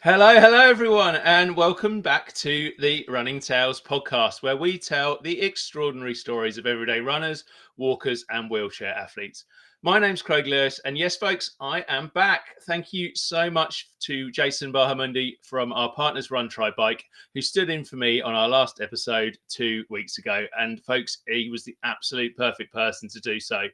Hello, everyone, and welcome back to the Running Tales podcast, where we tell the extraordinary stories of everyday runners, walkers, and wheelchair athletes. My name's Craig Lewis, and yes, folks, I am back. Thank you so much to Jason Bahamundi from our Partners Run Tri Bike, who stood in for me on our last episode 2 weeks ago. And folks, he was the absolute perfect person to do so.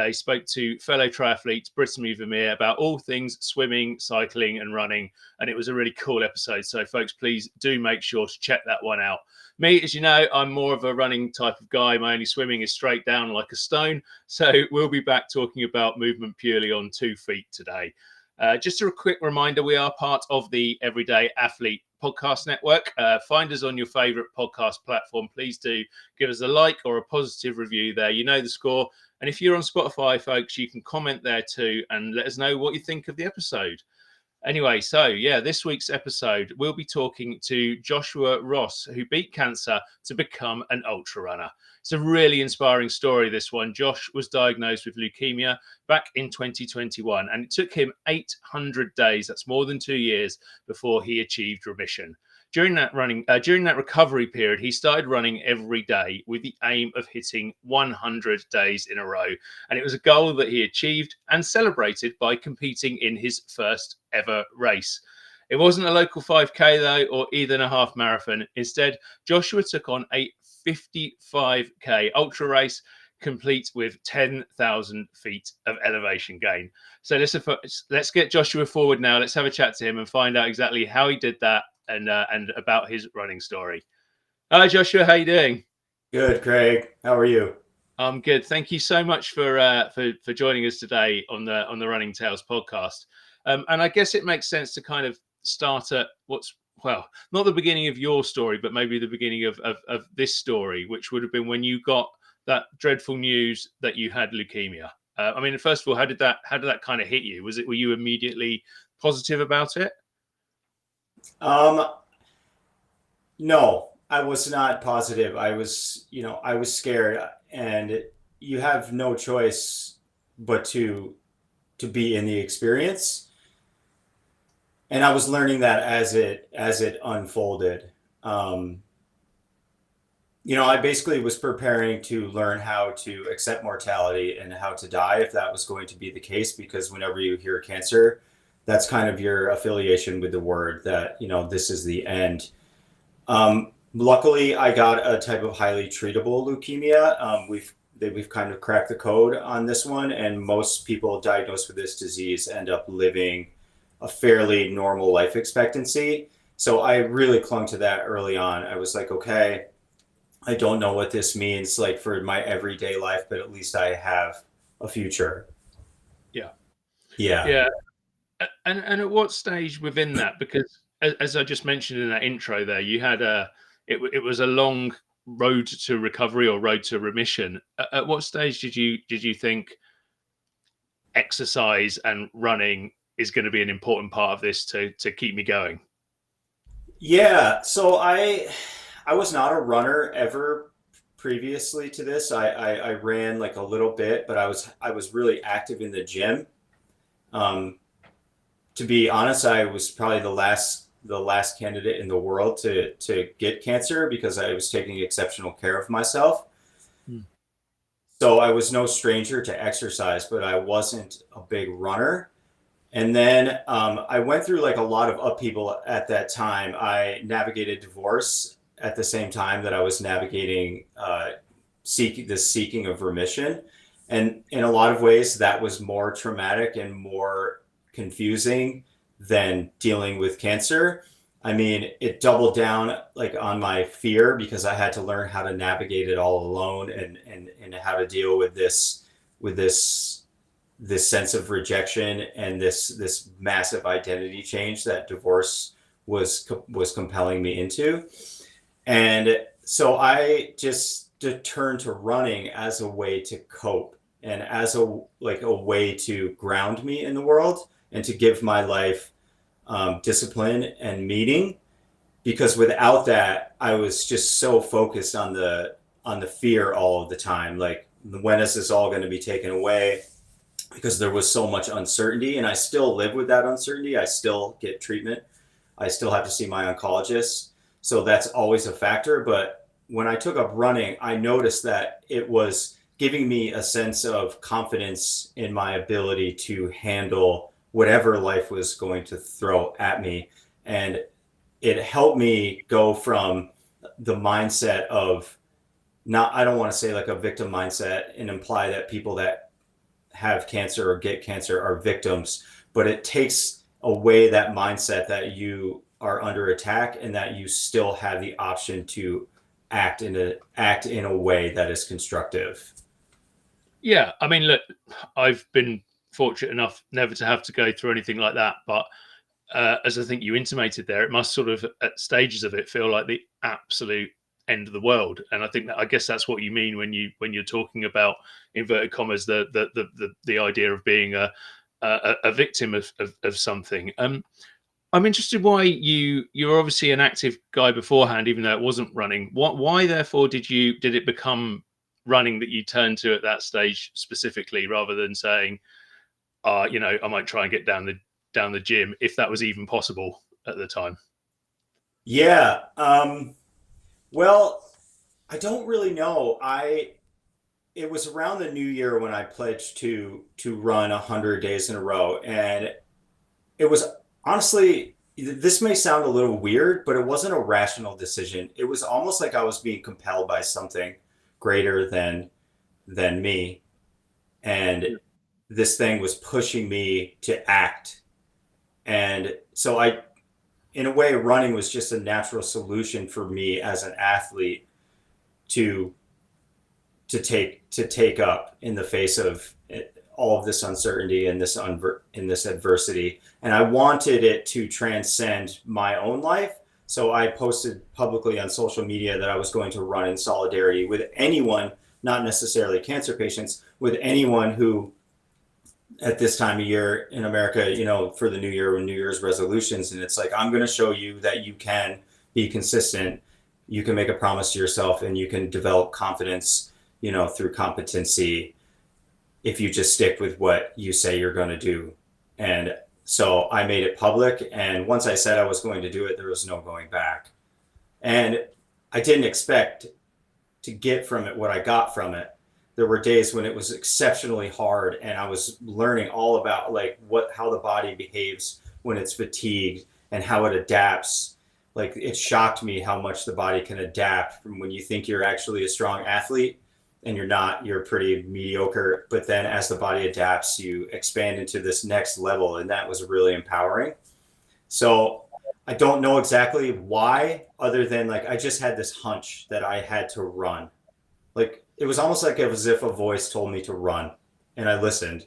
He spoke to fellow triathletes, Brittany Vermeer, about all things swimming, cycling, and running. And it was a really cool episode. So, folks, please do make sure to check that one out. Me, as you know, I'm more of a running type of guy. My only swimming is straight down like a stone. So we'll be back talking about movement purely on 2 feet today. Just a quick reminder, we are part of the Everyday Athlete podcast network. Find us on your favorite podcast platform. Please do give us a like or a positive review there. You know the score. And if you're on Spotify, folks, you can comment there too and let us know what you think of the episode. Anyway, so yeah, this week's episode, we'll be talking to Joshua Ross, who beat cancer to become an ultra runner. It's a really inspiring story, this one. Josh was diagnosed with leukemia back in 2021, and it took him 800 days, that's more than 2 years, before he achieved remission. During that recovery period, he started running every day with the aim of hitting 100 days in a row. And it was a goal that he achieved and celebrated by competing in his first ever race. It wasn't a local 5K though, or even a half marathon. Instead, Joshua took on a 55K ultra race, complete with 10,000 feet of elevation gain. So let's get Joshua forward now. Let's have a chat to him and find out exactly how he did that and about his running story. Hi, Joshua. How you doing? Good, Craig. How are you? I'm good. Thank you so much for joining us today on the Running Tales podcast. And I guess it makes sense to kind of start at not the beginning of your story, but maybe the beginning of this story, which would have been when you got that dreadful news that you had leukemia. I mean, first of all, how did that kind of hit you? Were you immediately positive about it? No, I was not positive. I was scared, and you have no choice but to be in the experience. And I was learning that as it unfolded. I basically was preparing to learn how to accept mortality and how to die if that was going to be the case, because whenever you hear cancer, that's kind of your affiliation with the word that, this is the end. Luckily, I got a type of highly treatable leukemia. We've kind of cracked the code on this one, and most people diagnosed with this disease end up living a fairly normal life expectancy. So I really clung to that early on. I was like, okay, I don't know what this means like for my everyday life, but at least I have a future. Yeah. Yeah. Yeah. And at what stage within that? Because as I just mentioned in that intro there, you had it was a long road to recovery or road to remission. At what stage did you think exercise and running is going to be an important part of this to keep me going? Yeah. So I was not a runner ever previously to this. I ran like a little bit, but I was really active in the gym. Um, to be honest, I was probably the last candidate in the world to get cancer because I was taking exceptional care of myself. Hmm. So I was no stranger to exercise, but I wasn't a big runner. And then I went through like a lot of upheaval at that time. I navigated divorce at the same time that I was navigating seeking of remission. And in a lot of ways, that was more traumatic and more confusing than dealing with cancer. I mean, it doubled down like on my fear because I had to learn how to navigate it all alone and how to deal with this sense of rejection and this massive identity change that divorce was compelling me into. And so I just turned to running as a way to cope and as a way to ground me in the world and to give my life discipline and meaning, because without that I was just so focused on the fear all of the time, like when is this all going to be taken away, because there was so much uncertainty, and I still live with that uncertainty. I still get treatment. I still have to see my oncologist. So that's always a factor. But when I took up running, I noticed that it was giving me a sense of confidence in my ability to handle whatever life was going to throw at me. And it helped me go from the mindset of not, I don't want to say like a victim mindset and imply that people that have cancer or get cancer are victims, but it takes away that mindset that you are under attack and that you still have the option to act in a way that is constructive. Yeah, I mean, look, I've been fortunate enough never to have to go through anything like that, but as I think you intimated there, it must sort of at stages of it feel like the absolute end of the world. And I think that I guess that's what you mean when you're talking about inverted commas the idea of being a victim of something. I'm interested why you're obviously an active guy beforehand, even though it wasn't running. Why therefore did it become running that you turned to at that stage specifically, rather than saying, I might try and get down the gym, if that was even possible at the time? Yeah. Well, I don't really know. It was around the new year when I pledged to run 100 days in a row, and it was honestly, this may sound a little weird, but it wasn't a rational decision. It was almost like I was being compelled by something greater than me, and this thing was pushing me to act. And so in a way, running was just a natural solution for me as an athlete to take up in the face of all of this uncertainty and in this adversity. And I wanted it to transcend my own life. So I posted publicly on social media that I was going to run in solidarity with anyone, not necessarily cancer patients, with anyone who at this time of year in America, for the new year, when New Year's resolutions, and it's like, I'm going to show you that you can be consistent. You can make a promise to yourself and you can develop confidence, through competency if you just stick with what you say you're going to do. And so I made it public. And once I said I was going to do it, there was no going back. And I didn't expect to get from it what I got from it. There were days when it was exceptionally hard and I was learning all about how the body behaves when it's fatigued and how it adapts. Like, it shocked me how much the body can adapt from when you think you're actually a strong athlete and you're not, you're pretty mediocre. But then as the body adapts, you expand into this next level. And that was really empowering. So I don't know exactly why, other than I just had this hunch that I had to run. It was almost like as if a voice told me to run, and I listened.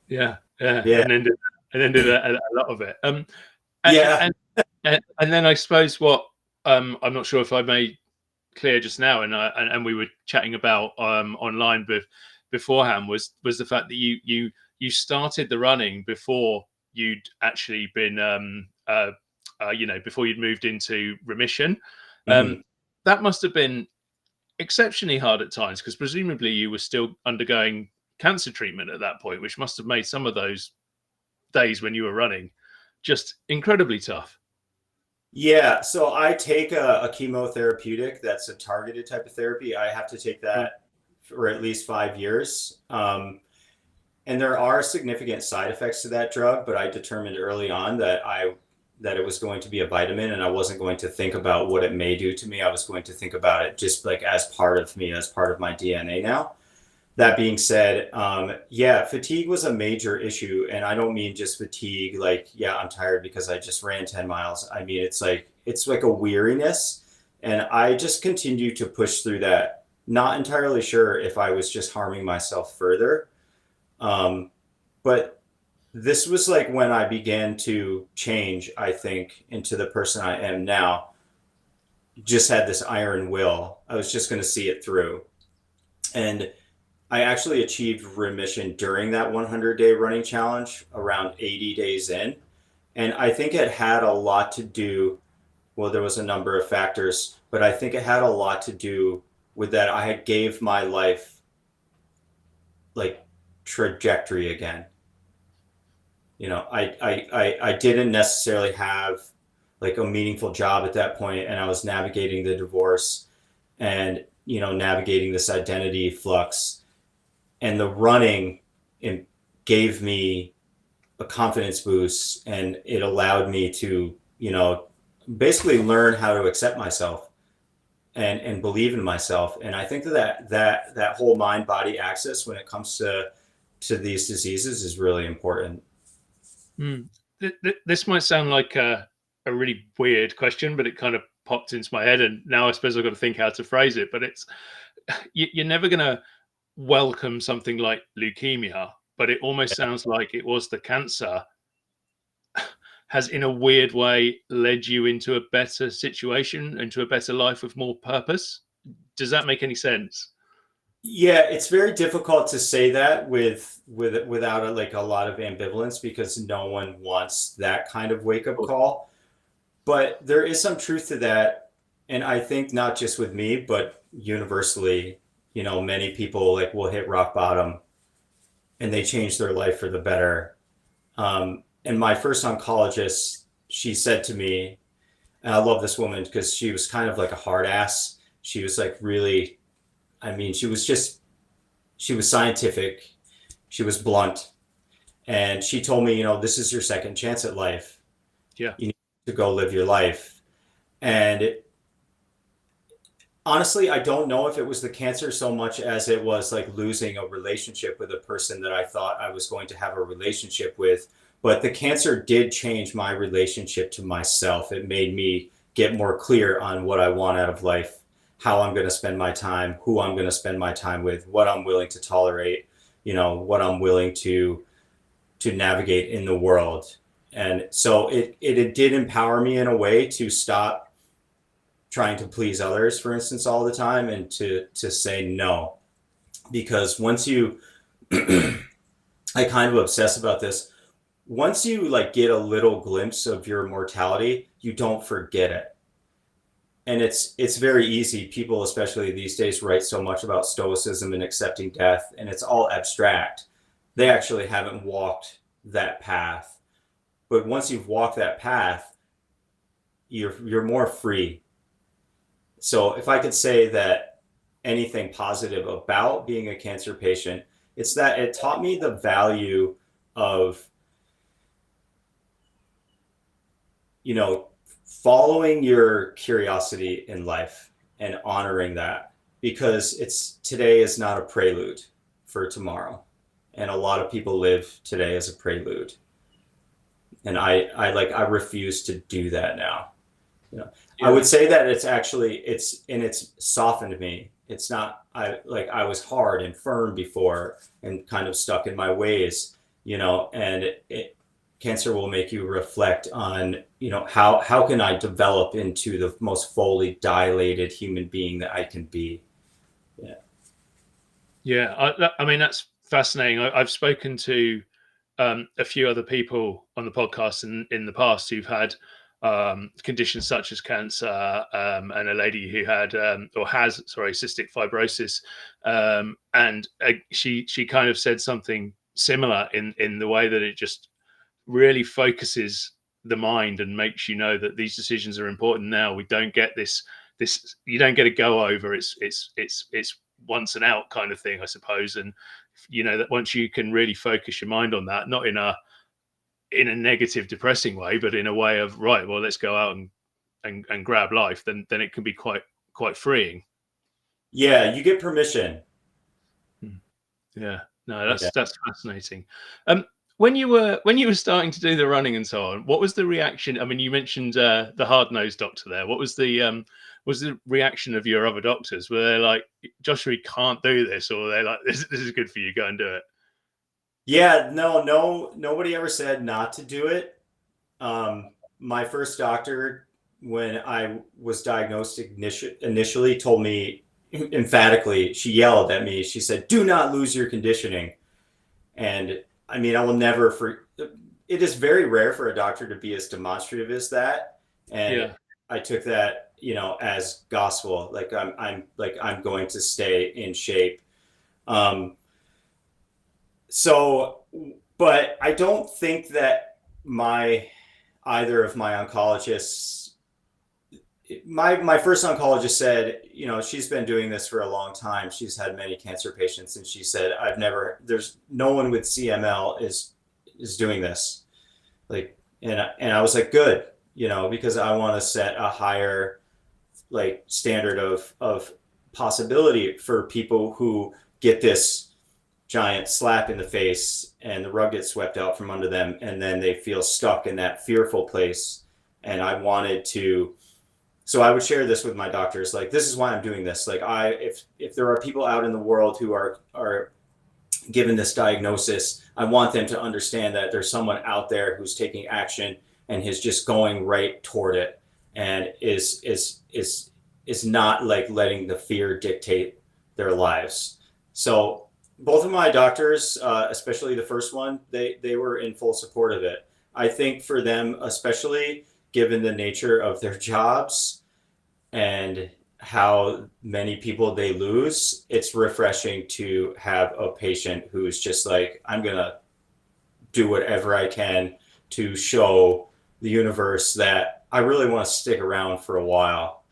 Yeah, Yeah. and then did a lot of it. Yeah. And then I suppose what I'm not sure if I made clear just now, and we were chatting about online beforehand, was the fact that you started the running before you'd actually been before you'd moved into remission. Mhm. That must have been exceptionally hard at times, because presumably you were still undergoing cancer treatment at that point, which must have made some of those days when you were running just incredibly tough. Yeah. So I take a chemotherapeutic that's a targeted type of therapy. I have to take Right. that for at least 5 years. And there are significant side effects to that drug, but I determined early on that it was going to be a vitamin and I wasn't going to think about what it may do to me. I was going to think about it just as part of me, as part of my DNA now. That being said, yeah, fatigue was a major issue. And I don't mean just fatigue, I'm tired because I just ran 10 miles. I mean, it's like a weariness. And I just continued to push through that, not entirely sure if I was just harming myself further. But this was when I began to change, I think, into the person I am now. Just had this iron will. I was just going to see it through. And I actually achieved remission during that 100-day running challenge around 80 days in. And I think it had a lot to do, well, there was a number of factors, but I think it had a lot to do with that I had gave my life trajectory again. I didn't necessarily have like a meaningful job at that point, and I was navigating the divorce and, navigating this identity flux, and the running gave me a confidence boost, and it allowed me to, basically learn how to accept myself and believe in myself. And I think that whole mind body axis when it comes to these diseases is really important. This might sound like a really weird question, but it kind of popped into my head, and now I suppose I've got to think how to phrase it. But it's you're never going to welcome something like leukemia, but it almost sounds like it was the cancer has, in a weird way, led you into a better situation, into a better life with more purpose. Does that make any sense? Yeah, it's very difficult to say that without a lot of ambivalence, because no one wants that kind of wake up call. But there is some truth to that, and I think not just with me, but universally, many people will hit rock bottom, and they change their life for the better. And my first oncologist, she said to me, and I love this woman because she was kind of like a hard ass. She was like really, she was scientific. She was blunt. And she told me, this is your second chance at life. Yeah. You need to go live your life. And honestly, I don't know if it was the cancer so much as it was like losing a relationship with a person that I thought I was going to have a relationship with. But the cancer did change my relationship to myself. It made me get more clear on what I want out of life, how I'm going to spend my time, who I'm going to spend my time with, what I'm willing to tolerate, what I'm willing to navigate in the world. And so it did empower me in a way to stop trying to please others, for instance, all the time, and to say no. Because once you, I kind of obsess about this, once you get a little glimpse of your mortality, you don't forget it. And it's very easy. People, especially these days, write so much about stoicism and accepting death, and it's all abstract. They actually haven't walked that path. But once you've walked that path, you're more free. So if I could say that anything positive about being a cancer patient, it's that it taught me the value of following your curiosity in life and honoring that, because today is not a prelude for tomorrow. And a lot of people live today as a prelude. And I refuse to do that now. Yeah. I would say that it's softened me. It's not, I was hard and firm before and kind of stuck in my ways, and cancer will make you reflect on, how can I develop into the most fully dilated human being that I can be? Yeah. Yeah. That's fascinating. I've spoken to a few other people on the podcast in the past who've had conditions such as cancer, and a lady who had has cystic fibrosis, and she kind of said something similar in the way that it just really focuses the mind and makes you know that these decisions are important now. We don't get this you don't get a go over. It's once and out kind of thing, I suppose. And that once you can really focus your mind on that, not in a negative, depressing way, but in a way of, right, well, let's go out and grab life, then it can be quite freeing. Yeah, you get permission. Yeah, no, that's fascinating. When you were starting to do the running and so on, what was the reaction? I mean, you mentioned the hard-nosed doctor there. What was the reaction of your other doctors? Were they like, Joshua, you can't do this, or were they like, this is good for you, go and do it? Yeah, no, nobody ever said not to do it. My first doctor, when I was diagnosed initially, told me emphatically, she yelled at me. She said, "Do not lose your conditioning." And I will never it is very rare for a doctor to be as demonstrative as that. And yeah. I took that, as gospel. I'm going to stay in shape. So, but I don't think that either of my oncologists. My first oncologist said, she's been doing this for a long time. She's had many cancer patients, and she said, there's no one with CML is doing this. Like, and I was like, good, because I want to set a higher like standard of possibility for people who get this giant slap in the face and the rug gets swept out from under them, and then they feel stuck in that fearful place. And I wanted to, so I would share this with my doctors, like, this is why I'm doing this. Like, if there are people out in the world who are given this diagnosis, I want them to understand that there's someone out there who's taking action and is just going right toward it, and is not like letting the fear dictate their lives. So both of my doctors, especially the first one, they were in full support of it. I think for them, especially given the nature of their jobs and how many people they lose, it's refreshing to have a patient who's just like, I'm going to do whatever I can to show the universe that I really want to stick around for a while.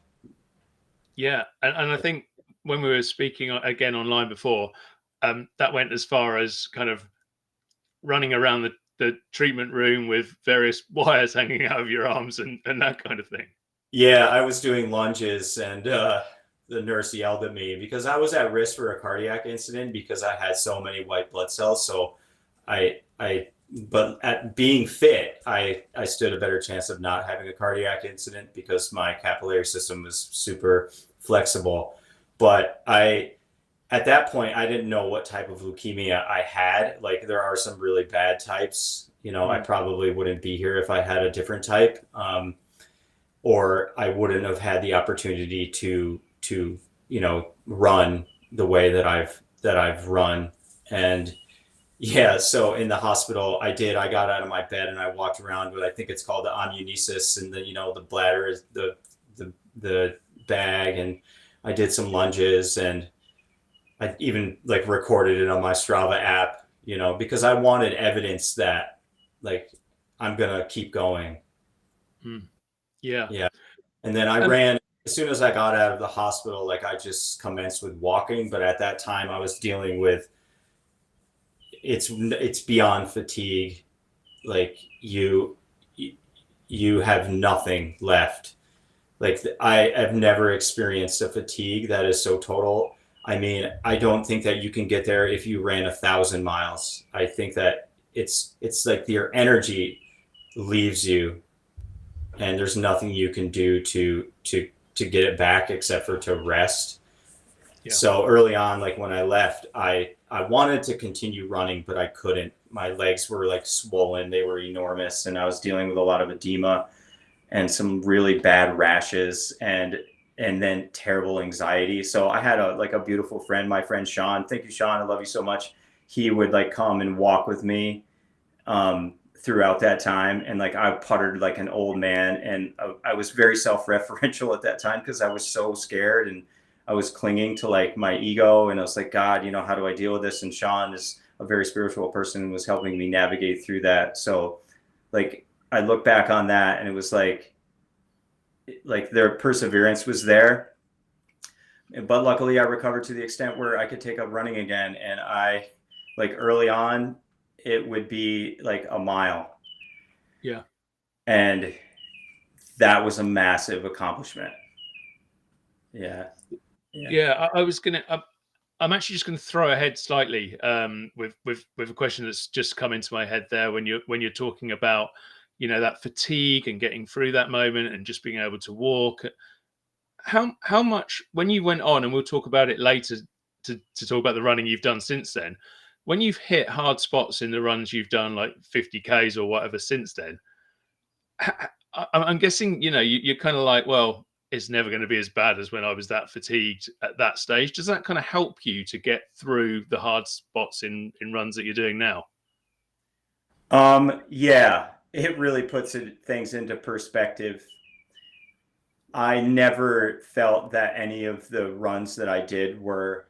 Yeah. And I think when we were speaking again online before, that went as far as kind of running around the treatment room with various wires hanging out of your arms and that kind of thing. Yeah, I was doing lunges, and the nurse yelled at me because I was at risk for a cardiac incident because I had so many white blood cells. So but at being fit, I stood a better chance of not having a cardiac incident because my capillary system was super flexible. But at that point, I didn't know what type of leukemia I had. Like, there are some really bad types. I probably wouldn't be here if I had a different type, or I wouldn't have had the opportunity to run the way that I've run. And yeah, so in the hospital, I got out of my bed and I walked around with, I think it's called the amnuensis, and the bladder is the bag, and I did some lunges, and I even like recorded it on my Strava app, because I wanted evidence that like I'm gonna keep going. Yeah. Yeah. And then I ran as soon as I got out of the hospital, like I just commenced with walking, but at that time I was dealing with, it's beyond fatigue. Like you have nothing left. Like I have never experienced a fatigue that is so total. I mean, I don't think that you can get there if you ran 1,000 miles. I think that it's like your energy leaves you, and there's nothing you can do to get it back except for to rest. Yeah. So early on, like when I left, I wanted to continue running, but I couldn't. My legs were like swollen. They were enormous, and I was dealing with a lot of edema and some really bad rashes and then terrible anxiety. So I had a beautiful friend, my friend Sean. Thank you, Sean. I love you so much. He would like come and walk with me throughout that time, and like I puttered like an old man, and I was very self-referential at that time because I was so scared, and I was clinging to like my ego, and I was like, God, how do I deal with this? And Sean is a very spiritual person and was helping me navigate through that. So like I look back on that, and it was like their perseverance was there, but luckily I recovered to the extent where I could take up running again. And I like early on, it would be like a mile. Yeah. And that was a massive accomplishment. Yeah. Yeah. I'm actually just going to throw ahead slightly with a question that's just come into my head there when you're talking about, that fatigue and getting through that moment and just being able to walk. How much, when you went on, and we'll talk about it later to talk about the running you've done since then, when you've hit hard spots in the runs you've done, like 50Ks or whatever since then, I'm guessing, you're kind of like, well, it's never going to be as bad as when I was that fatigued at that stage. Does that kind of help you to get through the hard spots in runs that you're doing now? Yeah, it really puts things into perspective. I never felt that any of the runs that I did were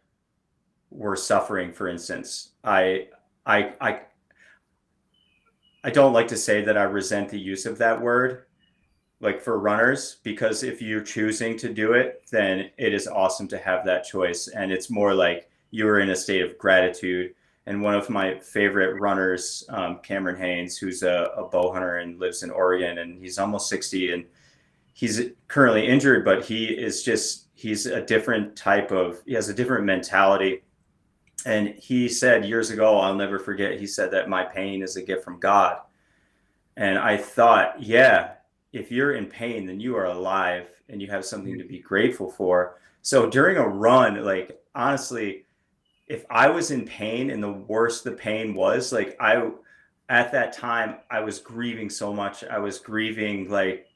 suffering. For instance, I I don't like to say that I resent the use of that word, like for runners, because if you're choosing to do it, then it is awesome to have that choice. And it's more like you're in a state of gratitude. And one of my favorite runners, Cameron Haynes, who's a bow hunter and lives in Oregon, and he's almost 60, and he's currently injured, but he's a different type of, he has a different mentality. And he said years ago, I'll never forget, he said that my pain is a gift from God. And I thought, yeah, if you're in pain, then you are alive and you have something to be grateful for. So during a run, like honestly, if I was in pain and the worse the pain was, like at that time, I was grieving so much. I was grieving like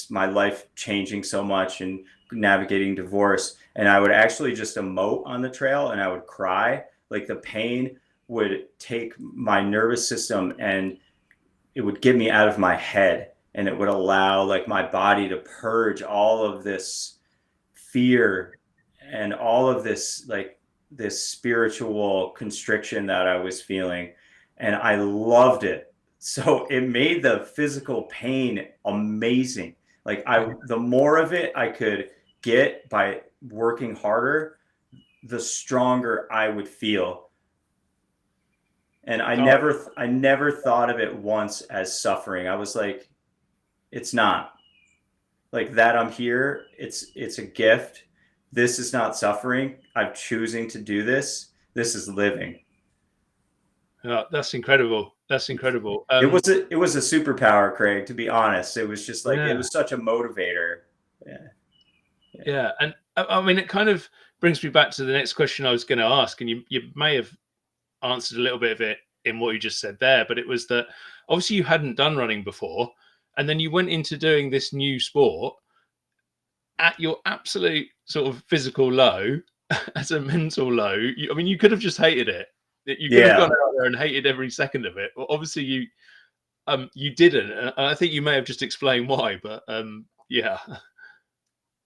my life changing so much and navigating divorce. And I would actually just emote on the trail and I would cry. Like the pain would take my nervous system and it would get me out of my head, and it would allow like my body to purge all of this fear and all of this like this spiritual constriction that I was feeling. And I loved it. So it made the physical pain amazing. Like the more of it I could get by working harder, the stronger I would feel. And I never thought of it once as suffering. I was like, it's not. Like that I'm here, it's a gift. This is not suffering. I'm choosing to do this. This is living. That's incredible. That's incredible. It was a superpower, Craig, to be honest. It was just like it was such a motivator. Yeah. And I mean, it kind of brings me back to the next question I was going to ask, and you may have answered a little bit of it in what you just said there, but it was that obviously you hadn't done running before, and then you went into doing this new sport at your absolute sort of physical low, as a mental low. I mean, you could have just hated it. You could have gone out there and hated every second of it. Well, obviously you didn't. And I think you may have just explained why, but yeah.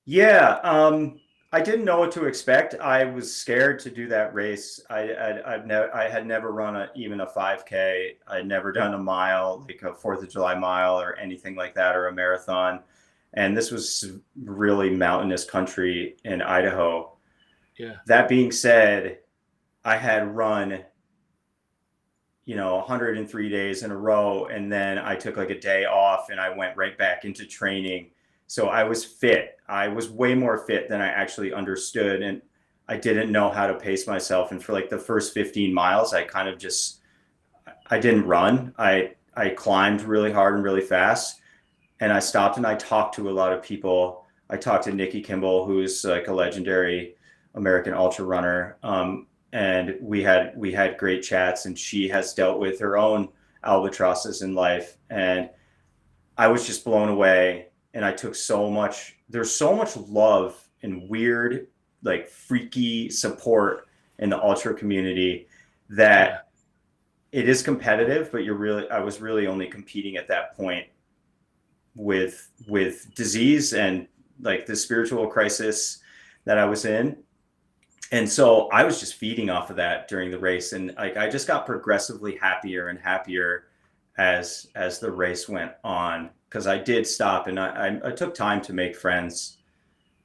Yeah. I didn't know what to expect. I was scared to do that race. I had never run even a 5K. I'd never done a mile, like a 4th of July mile or anything like that, or a marathon. And this was really mountainous country in Idaho. Yeah. That being said, I had run, 103 days in a row, and then I took like a day off and I went right back into training. So I was fit. I was way more fit than I actually understood, and I didn't know how to pace myself. And for like the first 15 miles, I kind of I didn't run. I climbed really hard and really fast, and I stopped and I talked to a lot of people. I talked to Nikki Kimball, who's like a legendary American ultra runner. And we had great chats, and she has dealt with her own albatrosses in life. And I was just blown away. And I took there's so much love and weird, like freaky support in the ultra community that it is competitive, but I was really only competing at that point with disease and like the spiritual crisis that I was in. And so I was just feeding off of that during the race. And like, I just got progressively happier and happier as the race went on. Cause I did stop and I took time to make friends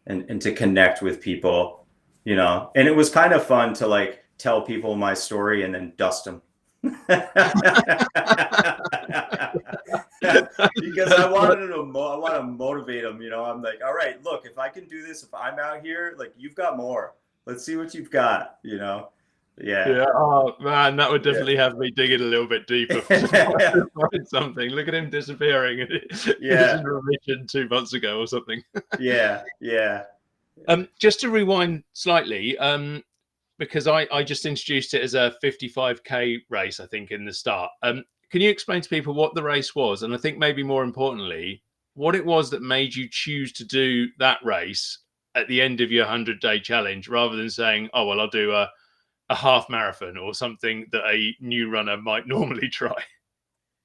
and to connect with people, and it was kind of fun to like tell people my story and then dust them. Because I want to motivate them, I'm like, all right, look, if I can do this, if I'm out here, like you've got more. Let's see what you've got, Yeah. Oh man, that would definitely have me digging a little bit deeper. Find something. Look at him disappearing. Yeah. In remission 2 months ago or something. Yeah. Just to rewind slightly, because I just introduced it as a 55K race, I think, in the start. Can you explain to people what the race was? And I think maybe more importantly, what it was that made you choose to do that race at the end of your 100-day challenge, rather than saying, oh, well, I'll do a half marathon or something that a new runner might normally try.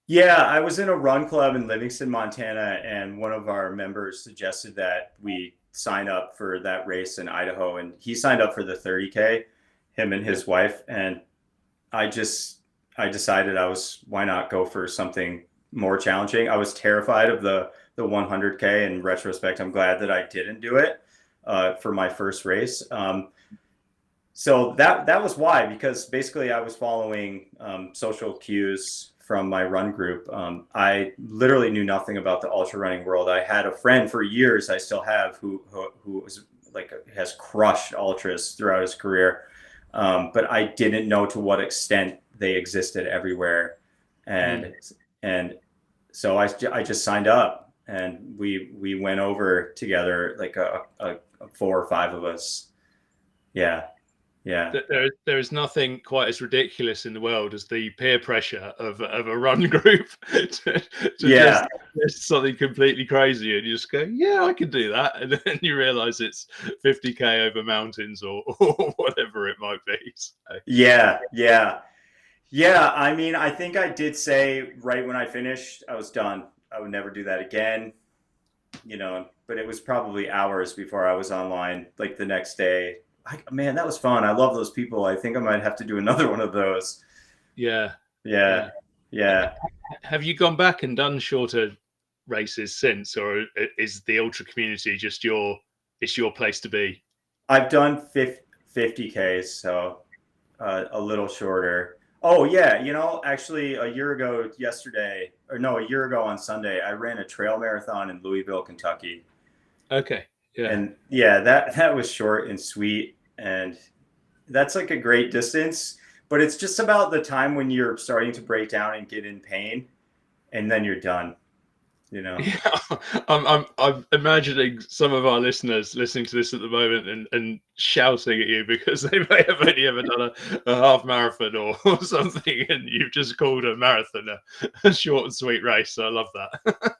Yeah, I was in a run club in Livingston, Montana, and one of our members suggested that we sign up for that race in Idaho, and he signed up for the 30K, him and his wife. And I I decided why not go for something more challenging. I was terrified of the 100K. In retrospect, I'm glad that I didn't do it for my first race. So that was why, because basically I was following social cues from my run group. I literally knew nothing about the ultra running world. I had a friend for years, I still have, who was like has crushed ultras throughout his career, but I didn't know to what extent they existed everywhere, and so I just signed up, and we went over together, like a 4 or 5 of us. Yeah. Yeah. There is nothing quite as ridiculous in the world as the peer pressure of a run group to just something completely crazy, and you just go, yeah, I can do that, and then you realize it's 50K over mountains or whatever it might be. So. Yeah. I mean, I think I did say right when I finished, I was done. I would never do that again, but it was probably hours before I was online, like the next day. Man, that was fun. I love those people. I think I might have to do another one of those. Yeah. Have you gone back and done shorter races since, or is the ultra community just it's your place to be? I've done 50Ks, so a little shorter. Oh yeah, actually a year ago on Sunday, I ran a trail marathon in Louisville, Kentucky. Okay. Yeah. And yeah, that was short and sweet, and that's like a great distance, but it's just about the time when you're starting to break down and get in pain, and then you're done. Yeah, I'm imagining some of our listeners listening to this at the moment and shouting at you because they may have only ever done a half marathon or something, and you've just called a marathon a short and sweet race. So I love that.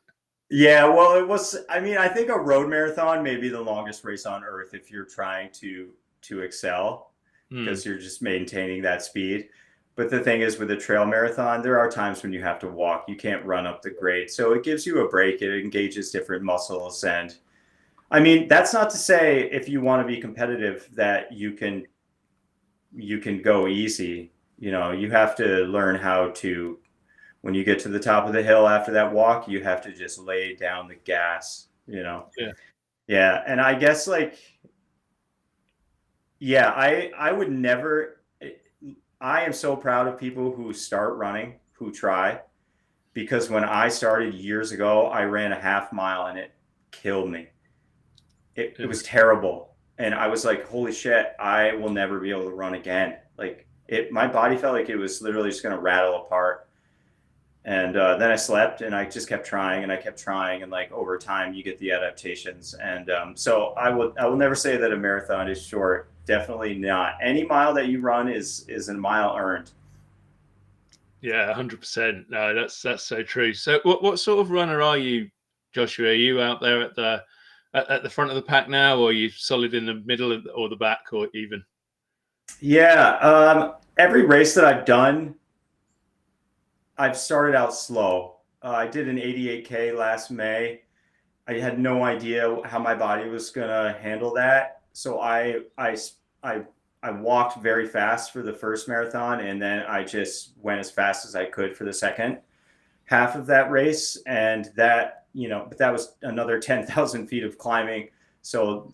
Yeah, well, I think a road marathon may be the longest race on earth if you're trying to excel, because you're just maintaining that speed. But the thing is, with a trail marathon, there are times when you have to walk. You can't run up the grade. So it gives you a break. It engages different muscles. And I mean, that's not to say if you want to be competitive that you can go easy. You have to learn how to, when you get to the top of the hill after that walk, you have to just lay down the gas, Yeah. Yeah. And I guess I would never, I am so proud of people who start running, who try, because when I started years ago, I ran a half mile and it killed me. It was terrible. And I was like, holy shit, I will never be able to run again. My body felt like it was literally just going to rattle apart. And then I slept, and I just kept trying, and I kept trying. And over time, you get the adaptations. And so I will never say that a marathon is short. Definitely not. Any mile that you run is a mile earned. Yeah, 100%. No, that's so true. So what sort of runner are you, Joshua? Are you out there at the front of the pack now, or are you solid in the middle or the back, or even? Yeah, every race that I've done, I've started out slow. I did an 88K last May. I had no idea how my body was gonna handle that, so I walked very fast for the first marathon, and then I just went as fast as I could for the second half of that race. And that, but that was another 10,000 feet of climbing. So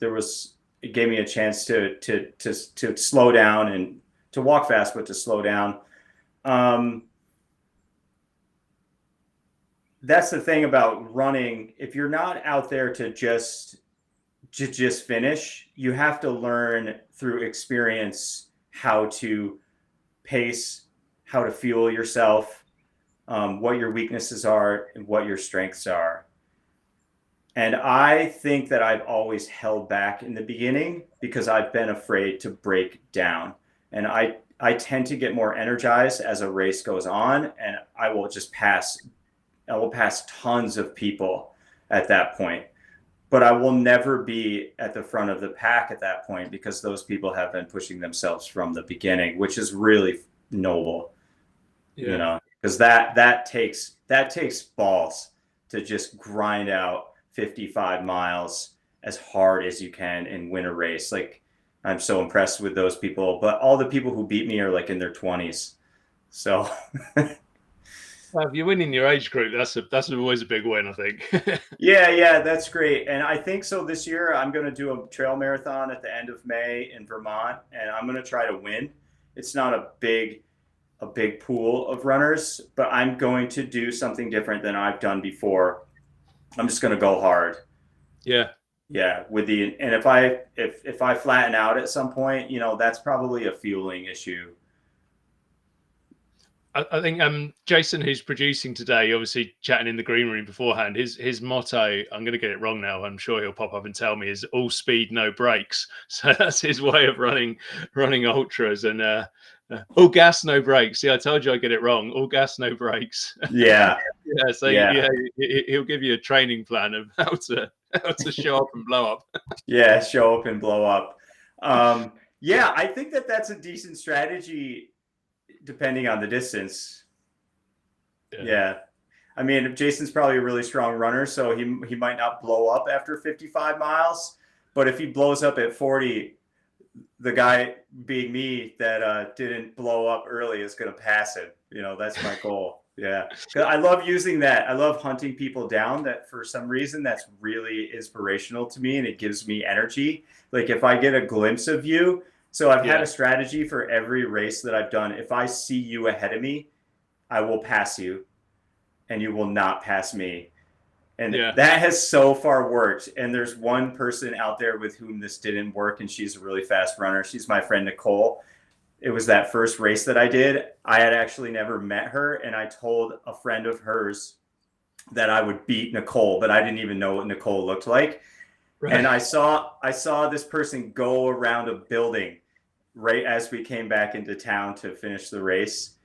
it gave me a chance to slow down and to walk fast, but to slow down. That's the thing about running. If you're not out there to just finish, you have to learn through experience how to pace, how to fuel yourself, what your weaknesses are and what your strengths are. And I think that I've always held back in the beginning because I've been afraid to break down. And I tend to get more energized as a race goes on, and I will pass tons of people at that point. But I will never be at the front of the pack at that point, because those people have been pushing themselves from the beginning, which is really noble. Because that takes balls to just grind out 55 miles as hard as you can and win a race. I'm so impressed with those people, but all the people who beat me are in their 20s. So Well, if you're winning your age group, that's always a big win, I think. yeah, that's great. And I think so this year I'm going to do a trail marathon at the end of May in Vermont, and I'm going to try to win. It's not a big pool of runners, but I'm going to do something different than I've done before. I'm just going to go hard. Yeah. Yeah, and if I flatten out at some point, that's probably a fueling issue. I think Jason, who's producing today, obviously chatting in the green room beforehand, his motto, I'm going to get it wrong now, I'm sure he'll pop up and tell me, is all speed, no brakes. So that's his way of running ultras, and all gas, no brakes. See, I told you I get it wrong. All gas, no brakes. Yeah. Yeah, so Yeah. he'll give you a training plan of how to show up and blow up. Yeah, show up and blow up. Yeah, I think that's a decent strategy depending on the distance. Yeah. I mean, Jason's probably a really strong runner, so he might not blow up after 55 miles, but if he blows up at 40, the guy being me that didn't blow up early is going to pass him. That's my goal. Yeah. 'Cause I love using that. I love hunting people down. That for some reason that's really inspirational to me, and it gives me energy. Like if I get a glimpse of you. So I've had a strategy for every race that I've done. If I see you ahead of me, I will pass you, and you will not pass me. And that has so far worked. And there's one person out there with whom this didn't work, and she's a really fast runner. She's my friend Nicole. It was that first race that I did. I had actually never met her, and I told a friend of hers that I would beat Nicole, but I didn't even know what Nicole looked like. Right. And I saw this person go around a building right as we came back into town to finish the race.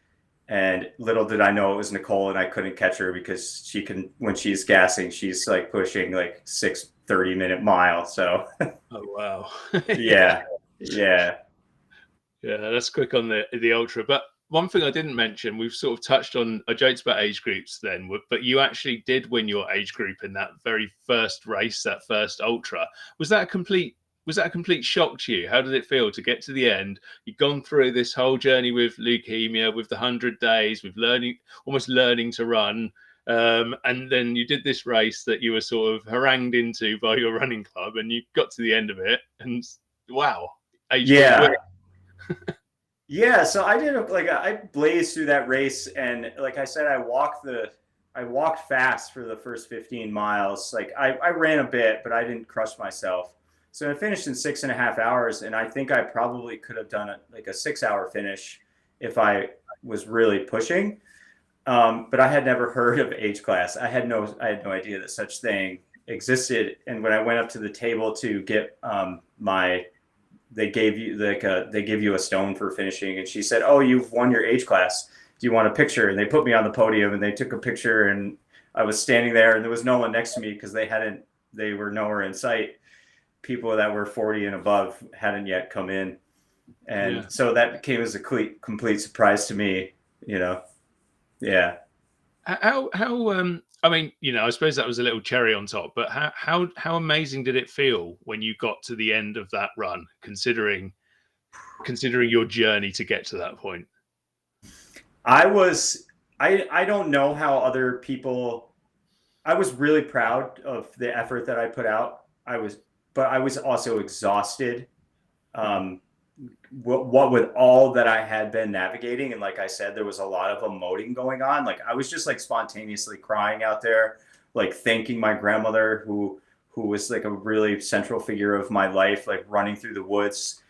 And little did I know it was Nicole, and I couldn't catch her because when she's gassing, she's like pushing like 6 30-minute miles. So, oh, wow. Yeah. Yeah, that's quick on the ultra. But one thing I didn't mention, we've sort of touched on, I joked about age groups then, but you actually did win your age group in that very first race, that first ultra. Was that a complete shock to you? How did it feel to get to the end? You've gone through this whole journey with leukemia, with the 100 days, with almost learning to run. And then you did this race that you were sort of harangued into by your running club, and you got to the end of it, and wow, age group win. Yeah, so I blazed through that race, and like I said, I walked fast for the first 15 miles. Like I ran a bit, but I didn't crush myself. So I finished in 6.5 hours, and I think I probably could have done like a 6-hour finish if I was really pushing. But I had never heard of age class. I had no idea that such thing existed. And when I went up to the table to get they give you a stone for finishing, and she said, "Oh, you've won your age class. Do you want a picture?" And they put me on the podium, and they took a picture, and I was standing there, and there was no one next to me because they were nowhere in sight. People that were 40 and above hadn't yet come in, and so that came as a complete surprise to me. Yeah. How I mean, I suppose that was a little cherry on top, but how amazing did it feel when you got to the end of that run, considering your journey to get to that point? I don't know how other people. I was really proud of the effort that I put out. But I was also exhausted. What with all that I had been navigating, and like I said, there was a lot of emoting going on. Like I was just like spontaneously crying out there, like thanking my grandmother who was like a really central figure of my life, like running through the woods,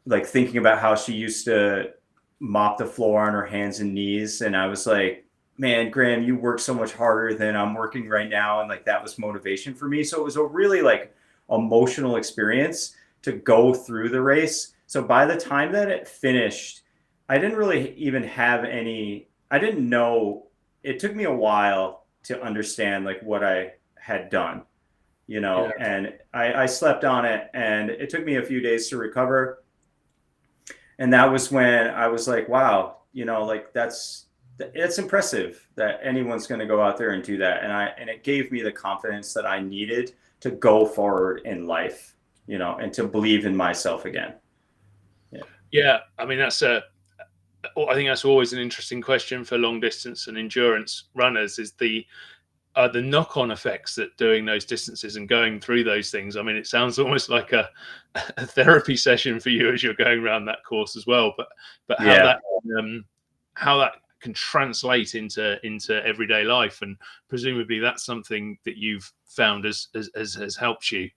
like thinking about how she used to mop the floor on her hands and knees. And I was like, man, Graham, you work so much harder than I'm working right now. And like that was motivation for me. So it was a really like emotional experience to go through the race. So by the time that it finished, I didn't really even have I didn't know. It took me a while to understand like what I had done, and I slept on it, and it took me a few days to recover. And that was when I was like, wow, like it's impressive that anyone's going to go out there and do that. And it gave me the confidence that I needed to go forward in life, and to believe in myself again. Yeah. I mean, that's I think that's always an interesting question for long distance and endurance runners, is the knock-on effects that doing those distances and going through those things. I mean, it sounds almost like a therapy session for you as you're going around that course as well. But Yeah. how that can translate into everyday life, and presumably that's something that you've found has helped you.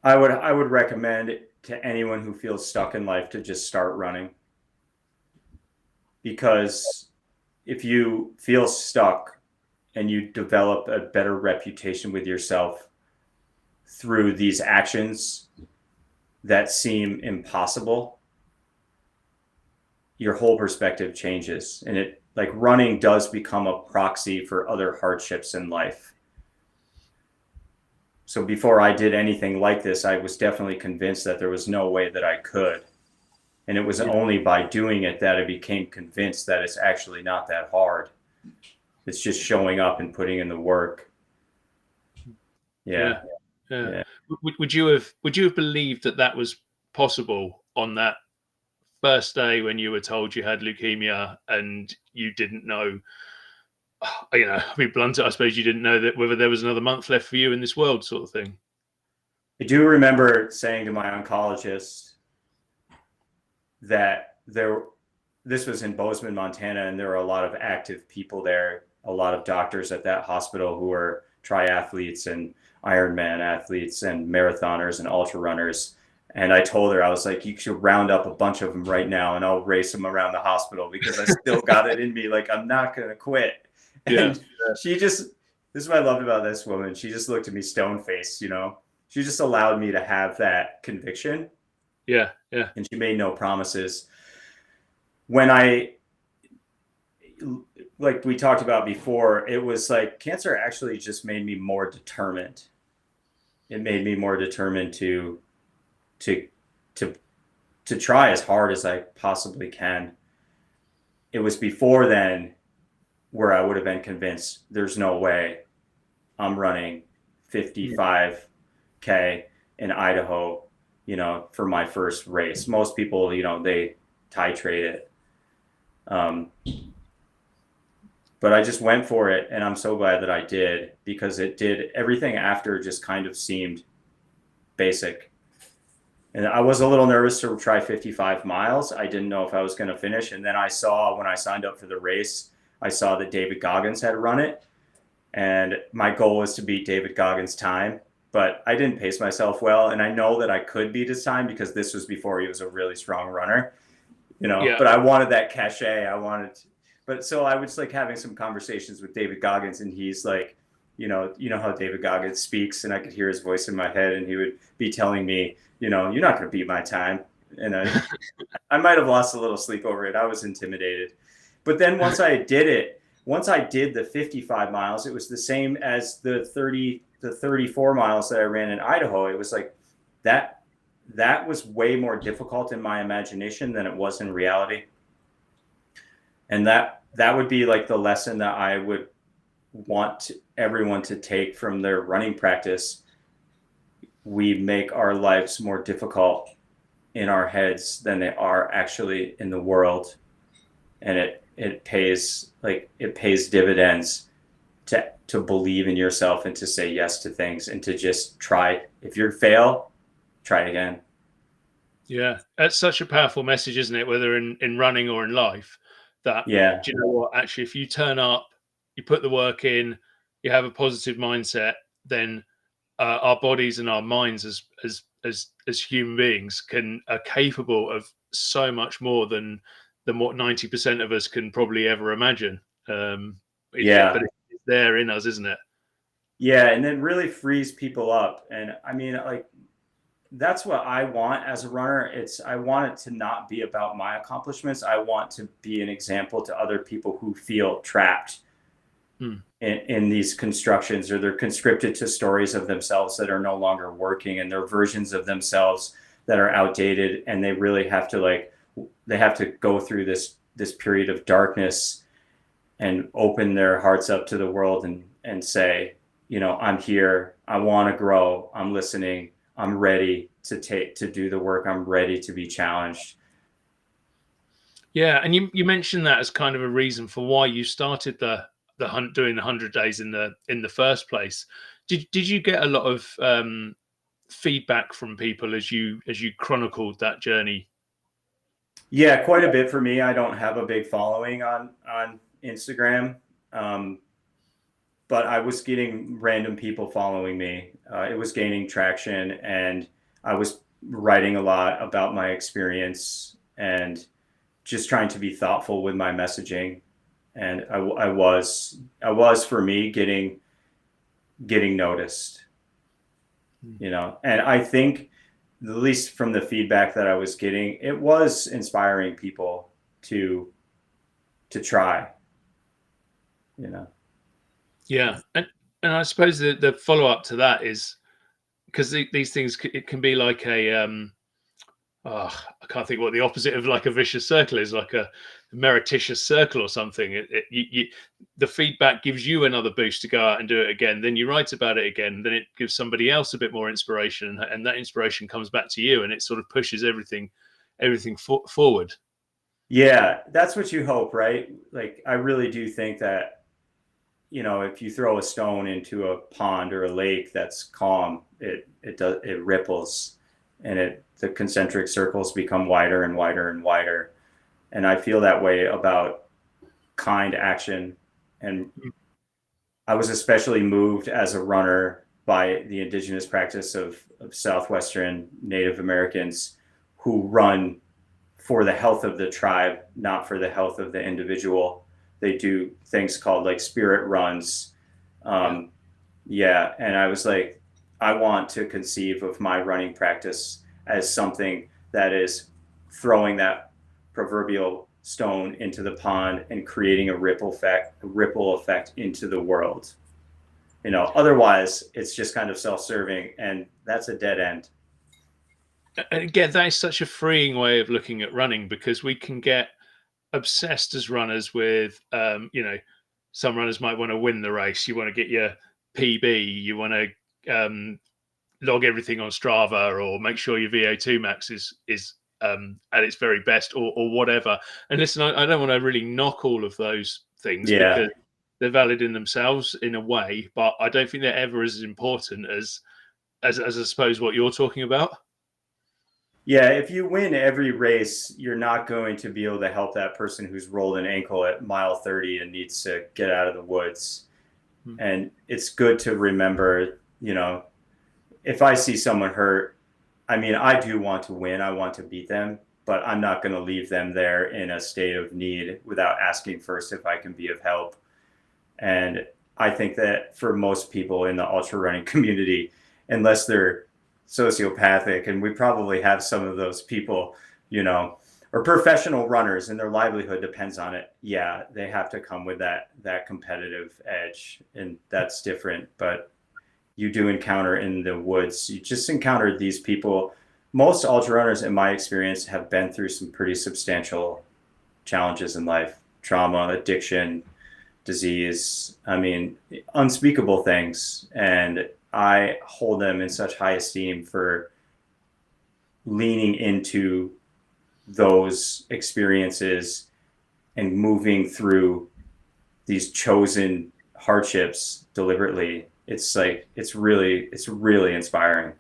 I would recommend to anyone who feels stuck in life to just start running. Because if you feel stuck and you develop a better reputation with yourself through these actions that seem impossible, your whole perspective changes. And it, like, running does become a proxy for other hardships in life. So before I did anything like this, I was definitely convinced that there was no way that I could. And it was only by doing it that I became convinced that it's actually not that hard. It's just showing up and putting in the work. Yeah. Would you have believed that was possible on that first day when you were told you had leukemia and you didn't know? I mean, blunt, I suppose you didn't know that whether there was another month left for you in this world, sort of thing. I do remember saying to my oncologist that this was in Bozeman, Montana, and there were a lot of active people there, a lot of doctors at that hospital who were triathletes and Ironman athletes and marathoners and ultra runners. And I told her, I was like, you should round up a bunch of them right now and I'll race them around the hospital, because I still got it in me. Like, I'm not going to quit. And she just, this is what I loved about this woman. She just looked at me stone faced, she just allowed me to have that conviction. Yeah. And she made no promises. When like we talked about before, it was like cancer actually just made me more determined. It made me more determined to try as hard as I possibly can. It was before then where I would have been convinced there's no way I'm running 55K in Idaho, for my first race. Most people, they titrate it. But I just went for it, and I'm so glad that I did, because it did, everything after just kind of seemed basic. And I was a little nervous to try 55 miles. I didn't know if I was going to finish. And then I saw, when I signed up for the race, I saw that David Goggins had run it. And my goal was to beat David Goggins' time, but I didn't pace myself well. And I know that I could beat his time because this was before he was a really strong runner, but I wanted that cachet. But so I was like having some conversations with David Goggins, and he's like, you know how David Goggins speaks, and I could hear his voice in my head, and he would be telling me, you're not going to beat my time. And I might have lost a little sleep over it. I was intimidated. But then once I did the 55 miles, it was the same as the 34 miles that I ran in Idaho. It was like that was way more difficult in my imagination than it was in reality. And that would be like the lesson that I would want everyone to take from their running practice. We make our lives more difficult in our heads than they are actually in the world. And it pays dividends to believe in yourself and to say yes to things and to just try. If you fail, try again. Yeah, that's such a powerful message, isn't it? Whether in running or in life, that, do you know what? Actually, if you turn up, you put the work in, you have a positive mindset, then our bodies and our minds as human beings are capable of so much more than what 90% of us can probably ever imagine. But it's there in us, isn't it? Yeah, and it really frees people up. And I mean, like, that's what I want as a runner. I want it to not be about my accomplishments. I want to be an example to other people who feel trapped in these constructions, or they're conscripted to stories of themselves that are no longer working, and they're versions of themselves that are outdated. And they really have to go through this period of darkness and open their hearts up to the world and say, I'm here. I want to grow. I'm listening. I'm ready to do the work. I'm ready to be challenged. Yeah, and you mentioned that as kind of a reason for why you started the hunt doing the 100 days in the first place. Did you get a lot of feedback from people as you chronicled that journey? Yeah, quite a bit for me. I don't have a big following on Instagram, but I was getting random people following me. It was gaining traction, and I was writing a lot about my experience and just trying to be thoughtful with my messaging. And I was for me getting noticed, and I think, at least from the feedback that I was getting, it was inspiring people to try, you know. Yeah, and I suppose the follow up to that is because these things it can be like a oh, I can't think what the opposite of like a vicious circle is, like a meretricious circle or something. The feedback gives you another boost to go out and do it again. Then you write about it again. Then it gives somebody else a bit more inspiration, and that inspiration comes back to you, and it sort of pushes everything forward. Yeah, that's what you hope, right? Like, I really do think that, if you throw a stone into a pond or a lake that's calm, it ripples, and the concentric circles become wider and wider and wider. And I feel that way about kind action. And I was especially moved as a runner by the indigenous practice of Southwestern Native Americans who run for the health of the tribe, not for the health of the individual. They do things called like spirit runs. Yeah. And I was like, I want to conceive of my running practice as something that is throwing that proverbial stone into the pond and creating a ripple effect into the world. Otherwise it's just kind of self-serving, and that's a dead end. And again, that is such a freeing way of looking at running, because we can get obsessed as runners with some runners might want to win the race. You want to get your PB. You want to log everything on Strava, or make sure your VO2 max is at its very best, or whatever. And listen, I don't want to really knock all of those things, Yeah. because they're valid in themselves in a way, but I don't think they're ever as important as I suppose what you're talking about. Yeah, if you win every race, you're not going to be able to help that person who's rolled an ankle at mile 30 and needs to get out of the woods. Hmm. And it's good to remember, if I see someone hurt, I mean, I do want to win, I want to beat them, but I'm not going to leave them there in a state of need without asking first if I can be of help. And I think that for most people in the ultra running community, unless they're sociopathic, and we probably have some of those people, or professional runners and their livelihood depends on it, yeah, they have to come with that competitive edge, and that's different. But you do encounter in the woods, you just encountered these people. Most ultra runners, in my experience, have been through some pretty substantial challenges in life: trauma, addiction, disease. I mean, unspeakable things. And I hold them in such high esteem for leaning into those experiences and moving through these chosen hardships deliberately. It's really inspiring.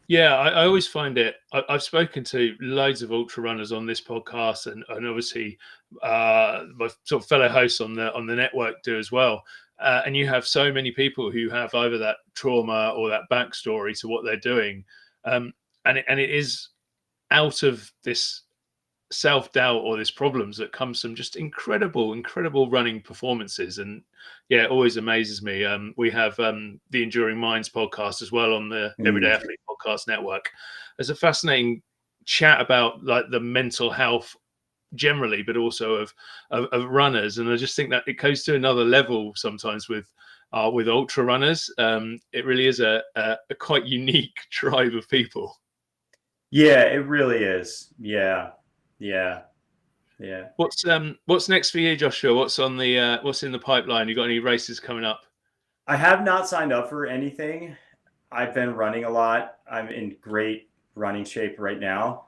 Yeah, I always find it. I've spoken to loads of ultra runners on this podcast, and obviously my sort of fellow hosts on the network do as well. And you have so many people who have either that trauma or that backstory to what they're doing, and it is out of this self-doubt or this problems that comes from just incredible running performances. And yeah, it always amazes me. We have the Enduring Minds podcast as well on the Everyday Mm. Athlete podcast network. There's a fascinating chat about like the mental health generally, but also of runners. And I just think that it goes to another level sometimes with ultra runners. It really is a quite unique tribe of people. Yeah, it really is. Yeah. Yeah. Yeah. What's next for you, Joshua? What's in the pipeline? You got any races coming up? I have not signed up for anything. I've been running a lot. I'm in great running shape right now.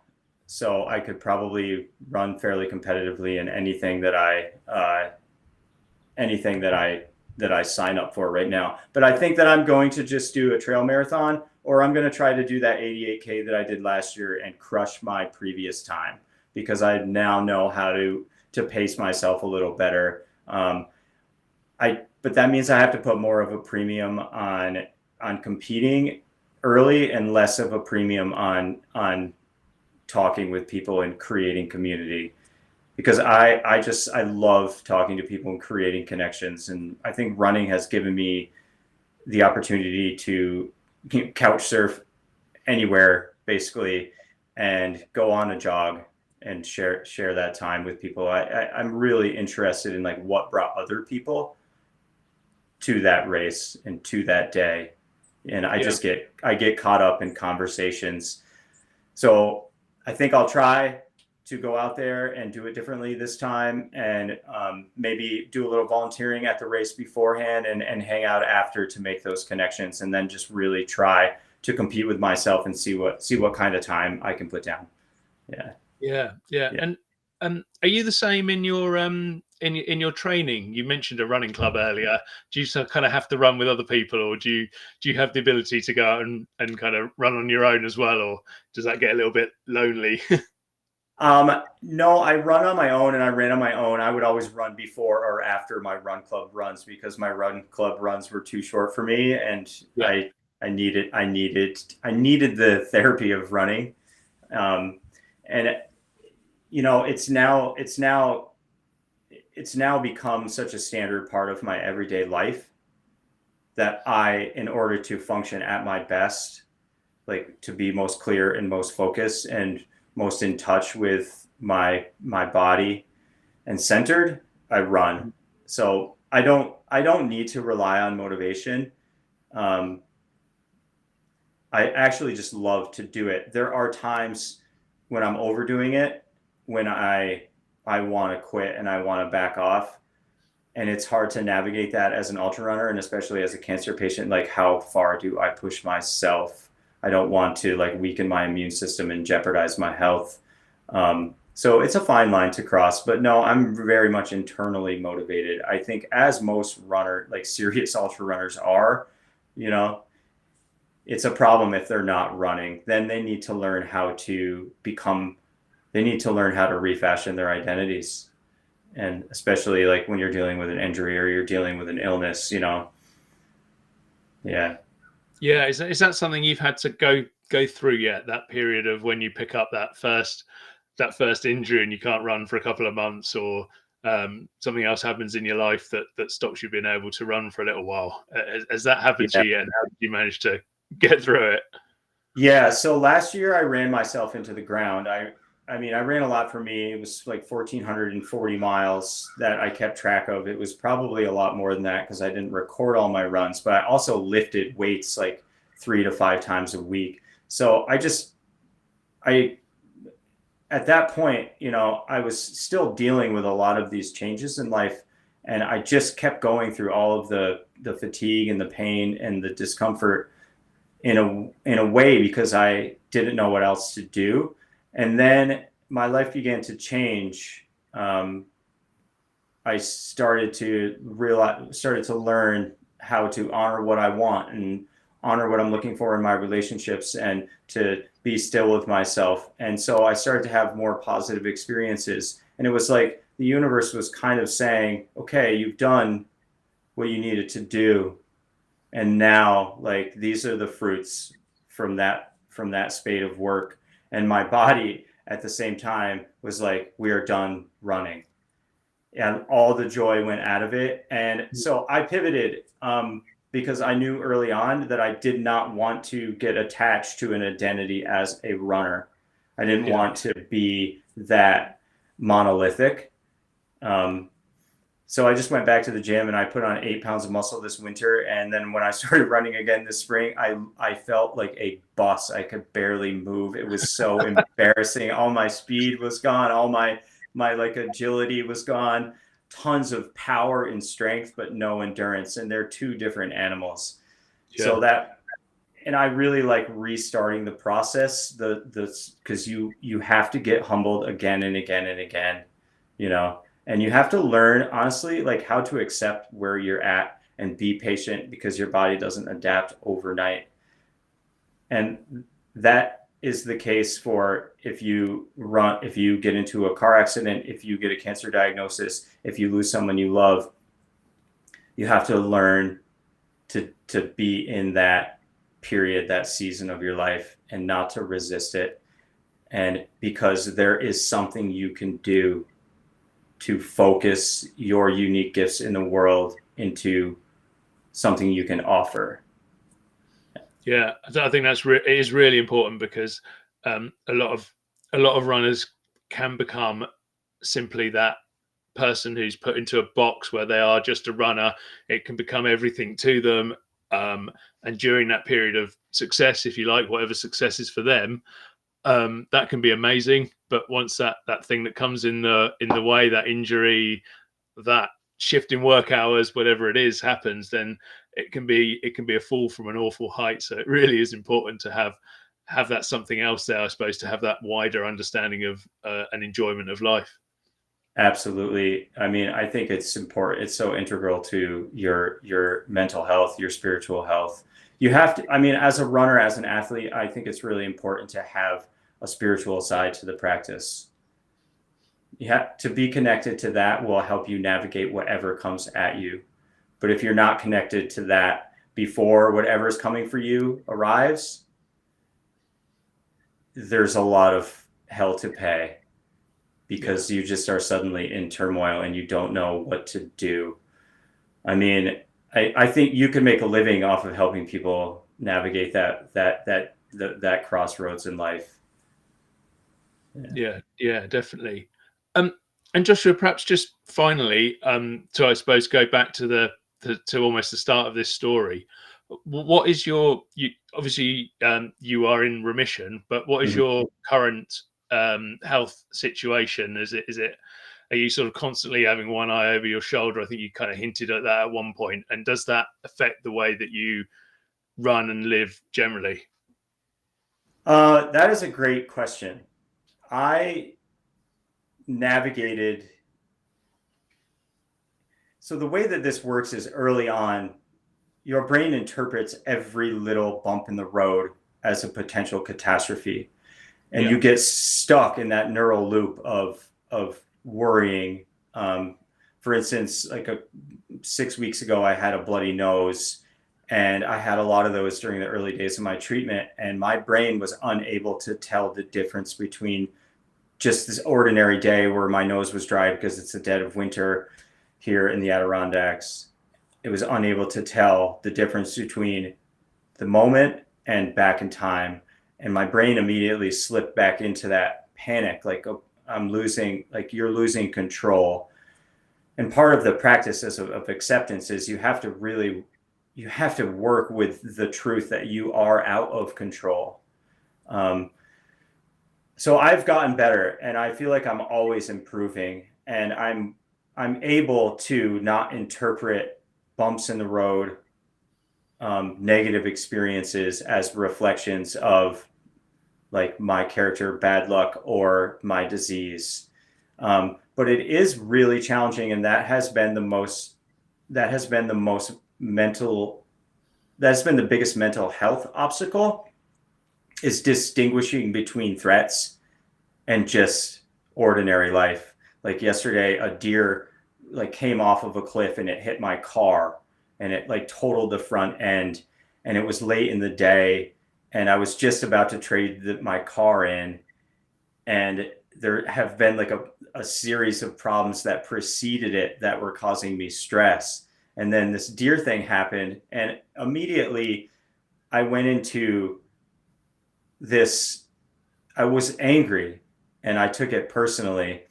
So I could probably run fairly competitively in anything that I sign up for right now. But I think that I'm going to just do a trail marathon, or I'm going to try to do that 88K that I did last year and crush my previous time, because I now know how to pace myself a little better. But that means I have to put more of a premium on competing early and less of a premium on talking with people and creating community, because I love talking to people and creating connections. And I think running has given me the opportunity to couch surf anywhere basically and go on a jog and share that time with people. I'm really interested in like what brought other people to that race and to that day. And I get caught up in conversations. So I think I'll try to go out there and do it differently this time, and maybe do a little volunteering at the race beforehand and hang out after to make those connections, and then just really try to compete with myself and see what kind of time I can put down. Yeah. And are you the same in your in your training? You mentioned a running club earlier. Do you kind of have to run with other people, or do you have the ability to go out and kind of run on your own as well, or does that get a little bit lonely? No, I run on my own, and I ran on my own. I would always run before or after my run club runs, because my run club runs were too short for me, and I needed the therapy of running. And it's now become such a standard part of my everyday life that in order to function at my best, like to be most clear and most focused and most in touch with my body and centered, I run. So I don't need to rely on motivation. I actually just love to do it. There are times when I'm overdoing it, when I want to quit and I want to back off. And it's hard to navigate that as an ultra runner, and especially as a cancer patient. Like, how far do I push myself? I don't want to like weaken my immune system and jeopardize my health. So it's a fine line to cross, but no, I'm very much internally motivated. I think, as most serious ultra runners are, it's a problem if they're not running. Then they need to learn how to refashion their identities. And especially like when you're dealing with an injury or you're dealing with an illness, Yeah. Yeah. Is that something you've had to go through yet? That period of when you pick up that first injury and you can't run for a couple of months, or something else happens in your life that stops you being able to run for a little while. Has that happened to you yet? And how did you manage to get through it? Yeah. So last year I ran myself into the ground. I mean, I ran a lot. For me, it was like 1,440 miles that I kept track of. It was probably a lot more than that because I didn't record all my runs, but I also lifted weights like 3 to 5 times a week. So at that point, I was still dealing with a lot of these changes in life, and I just kept going through all of the fatigue and the pain and the discomfort in a way because I didn't know what else to do. And then my life began to change. I started to learn how to honor what I want and honor what I'm looking for in my relationships, and to be still with myself. And so I started to have more positive experiences. And it was like the universe was kind of saying, okay, you've done what you needed to do. And now, like, these are the fruits from that spate of work. And my body at the same time was like, we are done running. And all the joy went out of it. And so I pivoted because I knew early on that I did not want to get attached to an identity as a runner. I didn't want to be that monolithic. So I just went back to the gym and I put on 8 pounds of muscle this winter. And then when I started running again this spring, I felt like a bus. I could barely move. It was so embarrassing. All my speed was gone. All my like agility was gone. Tons of power and strength, but no endurance. And they're two different animals. Yeah. So and I really like restarting the process, because you have to get humbled again and again and again, and you have to learn, honestly, like how to accept where you're at and be patient, because your body doesn't adapt overnight. And that is the case for if you get into a car accident, if you get a cancer diagnosis, if you lose someone you love, you have to learn to be in that period, that season of your life, and not to resist it. And because there is something you can do to focus your unique gifts in the world into something you can offer. Yeah, I think it is really important, because a lot of runners can become simply that person who's put into a box where they are just a runner. It can become everything to them, and during that period of success, if you like, whatever success is for them, that can be amazing. But once that thing that comes in the way, that injury, that shift in work hours, whatever it is, happens, then it can be a fall from an awful height. So it really is important to have that something else there, I suppose, to have that wider understanding of an enjoyment of life. Absolutely. I mean, I think it's important. It's so integral to your mental health, your spiritual health. You have to, I mean, as a runner, as an athlete, I think it's really important to have a spiritual side to the practice. You have to be connected to that, will help you navigate whatever comes at you. But if you're not connected to that before whatever's coming for you arrives, there's a lot of hell to pay, because you just are suddenly in turmoil and you don't know what to do. I mean, I think you can make a living off of helping people navigate that crossroads in life. Yeah, definitely. And Joshua, perhaps just finally, to, I suppose, go back to to almost the start of this story. What is you obviously, you are in remission, but what is Mhm. your current health situation? Is it are you sort of constantly having one eye over your shoulder? I think you kind of hinted at that at one point. And does that affect the way that you run and live generally? That is a great question. I navigated. So the way that this works is, early on, your brain interprets every little bump in the road as a potential catastrophe. And Yeah. you get stuck in that neural loop of worrying. For instance, like 6 weeks ago, I had a bloody nose, and I had a lot of those during the early days of my treatment, and my brain was unable to tell the difference between just this ordinary day where my nose was dry because it's the dead of winter here in the Adirondacks. It was unable to tell the difference between the moment and back in time. And my brain immediately slipped back into that panic, like, oh, you're losing control. And part of the practice of acceptance is you have to work with the truth that you are out of control. So I've gotten better, and I feel like I'm always improving, and I'm able to not interpret bumps in the road, negative experiences, as reflections of, like, my character, bad luck, or my disease. But it is really challenging, and that's been the biggest mental health obstacle, is distinguishing between threats and just ordinary life. Like yesterday, a deer came off of a cliff and it hit my car, and it totaled the front end, and it was late in the day, and I was just about to trade my car in, and there have been a series of problems that preceded it that were causing me stress. And then this deer thing happened, and immediately I went into this. I was angry, and I took it personally.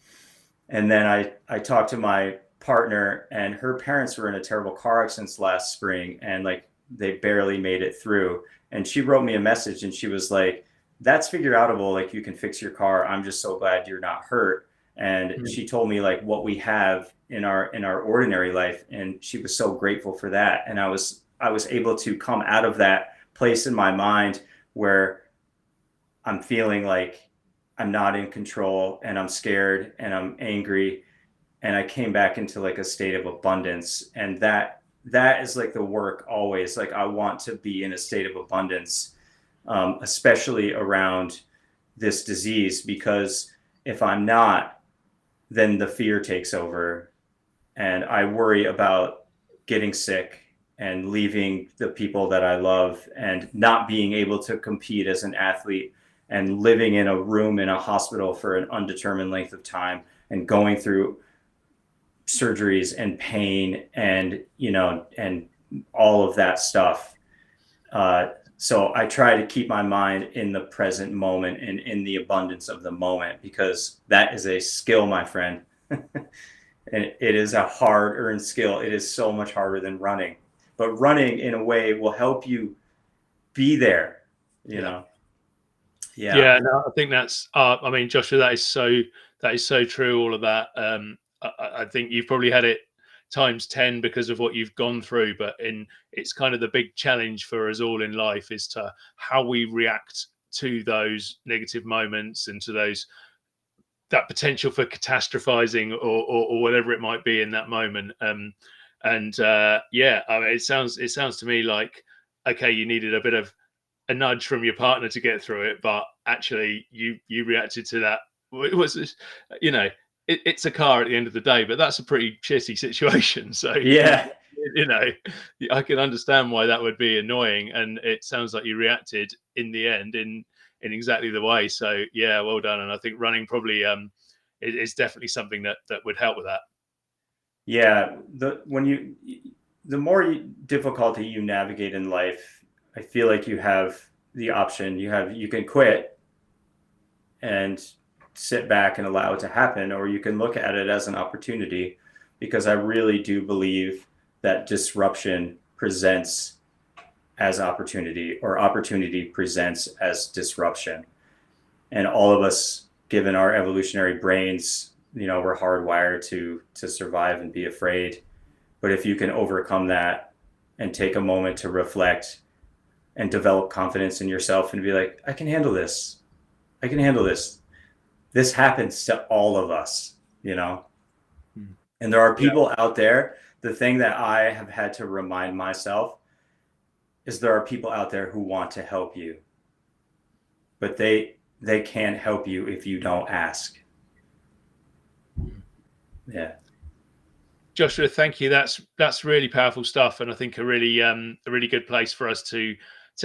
And then I talked to my partner, and her parents were in a terrible car accident last spring, and they barely made it through. And she wrote me a message, and she was like, "That's figure outable. You can fix your car. I'm just so glad you're not hurt." And she told me what we have in our ordinary life, and she was so grateful for that. And I was able to come out of that place in my mind where I'm feeling like I'm not in control and I'm scared and I'm angry, and I came back into like a state of abundance. And that is like the work always. Like I want to be in a state of abundance, especially around this disease, because if I'm not, then the fear takes over and I worry about getting sick and leaving the people that I love and not being able to compete as an athlete and living in a room in a hospital for an undetermined length of time and going through surgeries and pain and, and all of that stuff. So I try to keep my mind in the present moment and in the abundance of the moment, because that is a skill, my friend. And it is a hard-earned skill. It is so much harder than running. But running, in a way, will help you be there, you know? Yeah, no, I think that's, I mean, Joshua, that is so true, all of that. I think you've probably had it times 10 because of what you've gone through, but it's kind of the big challenge for us all in life is to how we react to those negative moments and to that potential for catastrophizing or whatever it might be in that moment. Yeah, I mean, it sounds to me like, okay, you needed a bit of a nudge from your partner to get through it, but actually you reacted to that. It was, it's a car at the end of the day, but that's a pretty shitty situation. So Yeah. I can understand why that would be annoying, and it sounds like you reacted in the end in exactly the way. So yeah, well done. And I think running probably is definitely something that would help with that. Yeah, the more difficulty you navigate in life, I feel like you have the option. You can quit and sit back and allow it to happen, or you can look at it as an opportunity, because I really do believe that disruption presents as opportunity, or opportunity presents as disruption. And all of us, given our evolutionary brains, we're hardwired to survive and be afraid. But if you can overcome that and take a moment to reflect and develop confidence in yourself and be like, I can handle this. I can handle this. This happens to all of us, And there are people out there. The thing that I have had to remind myself is there are people out there who want to help you, but they can't help you if you don't ask. Yeah. Joshua, thank you. That's really powerful stuff, and I think a really good place for us to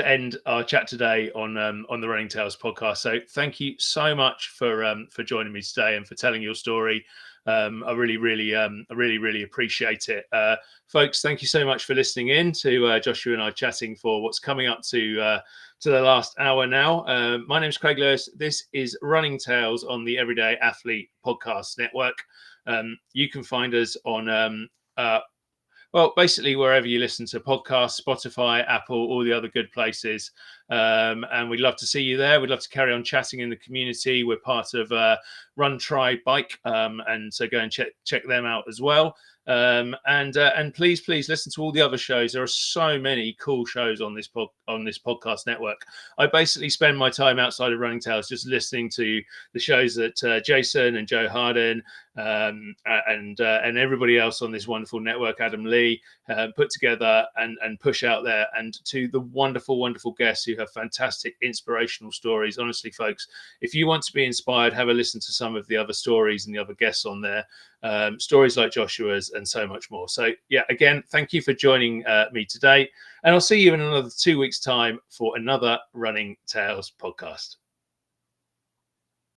end our chat today on the Running Tales podcast. So thank you so much for joining me today and for telling your story. I really appreciate it, folks. Thank you so much for listening in to Joshua and I chatting for what's coming up to the last hour now. My name is Craig Lewis. This is Running Tales on the Everyday Athlete Podcast Network. You can find us on basically wherever you listen to podcasts, Spotify, Apple, all the other good places. And we'd love to see you there. We'd love to carry on chatting in the community. We're part of Run, Try, Bike. And so go and check them out as well. And please listen to all the other shows. There are so many cool shows on this podcast network. I basically spend my time outside of Running Tales just listening to the shows that Jason and Joe Harden and everybody else on this wonderful network, Adam Lee, put together and push out there, and to the wonderful guests who have fantastic inspirational stories. Honestly, folks, if you want to be inspired, have a listen to some of the other stories and the other guests on there. Stories like Joshua's and so much more. So yeah, again, thank you for joining me today, and I'll see you in another 2 weeks' time for another Running Tales podcast.